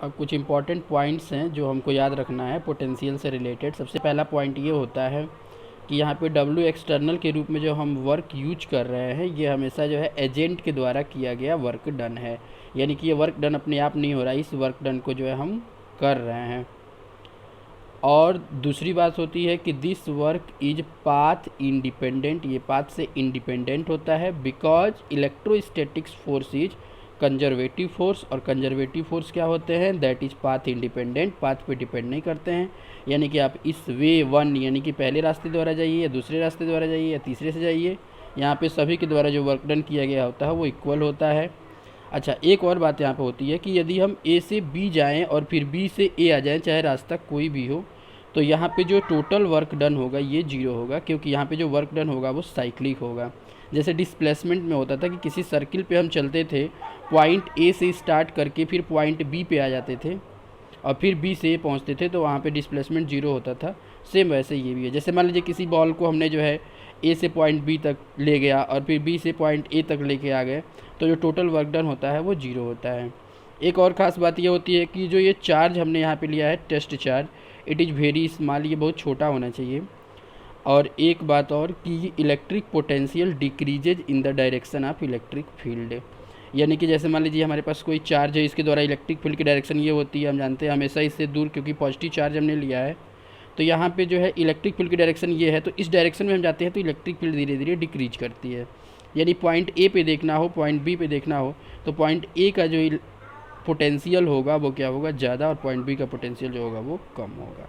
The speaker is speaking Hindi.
अब कुछ इंपॉर्टेंट पॉइंट्स हैं जो हमको याद रखना है पोटेंशियल से रिलेटेड। सबसे पहला पॉइंट ये होता है कि यहाँ पे W एक्सटर्नल के रूप में जो हम वर्क यूज कर रहे हैं ये हमेशा जो है एजेंट के द्वारा किया गया वर्क डन है, यानी कि ये वर्क डन अपने आप नहीं हो रहा है, इस वर्क डन को जो है हम कर रहे हैं। और दूसरी बात होती है कि this work is path independent, ये पाथ से इंडिपेंडेंट होता है because electrostatics force is conservative force, और कंजर्वेटिव फोर्स क्या होते हैं, that is path independent, path पे डिपेंड नहीं करते हैं। यानी कि आप इस वे वन यानी कि पहले रास्ते द्वारा जाइए या दूसरे रास्ते द्वारा जाइए या तीसरे से जाइए, यहाँ पे सभी के द्वारा जो वर्क डन किया गया होता है वो इक्वल होता है। अच्छा, एक और बात यहाँ पे होती है कि यदि हम ए से बी जाएं और फिर बी से ए आ जाएं, चाहे रास्ता कोई भी हो, तो यहाँ पे जो टोटल वर्क डन होगा ये जीरो होगा, क्योंकि यहाँ पे जो वर्क डन होगा वो साइक्लिक होगा। जैसे डिस्प्लेसमेंट में होता था कि किसी सर्किल पे हम चलते थे, पॉइंट ए से स्टार्ट करके फिर पॉइंट बी पे आ जाते थे और फिर बी से ए पहुँचते थे, तो वहाँ पे डिस्प्लेसमेंट जीरो होता था। सेम वैसे ये भी है। जैसे मान लीजिए किसी बॉल को हमने जो है ए से पॉइंट बी तक ले गया और फिर बी से पॉइंट ए तक लेके आ गए, तो जो टोटल वर्क डन होता है वो जीरो होता है। एक और ख़ास बात ये होती है कि जो ये चार्ज हमने यहाँ पे लिया है test charge, it is very small, ये बहुत छोटा होना चाहिए। और एक बात और कि electric potential decreases in the direction of electric field, यानी कि जैसे मान लीजिए हमारे पास कोई चार्ज है, इसके द्वारा इलेक्ट्रिक फील्ड की डायरेक्शन ये होती है, हम जानते हैं हमेशा इससे दूर, क्योंकि पॉजिटिव चार्ज हमने लिया है। तो यहाँ पे जो है इलेक्ट्रिक फील्ड की डायरेक्शन ये है, तो इस डायरेक्शन में हम जाते हैं तो इलेक्ट्रिक फील्ड धीरे धीरे डिक्रीज करती है। यानी पॉइंट ए पे देखना हो, पॉइंट बी पे देखना हो, तो पॉइंट ए का जो पोटेंशियल होगा वो क्या होगा, ज़्यादा, और पॉइंट बी का पोटेंशियल जो होगा वो कम होगा।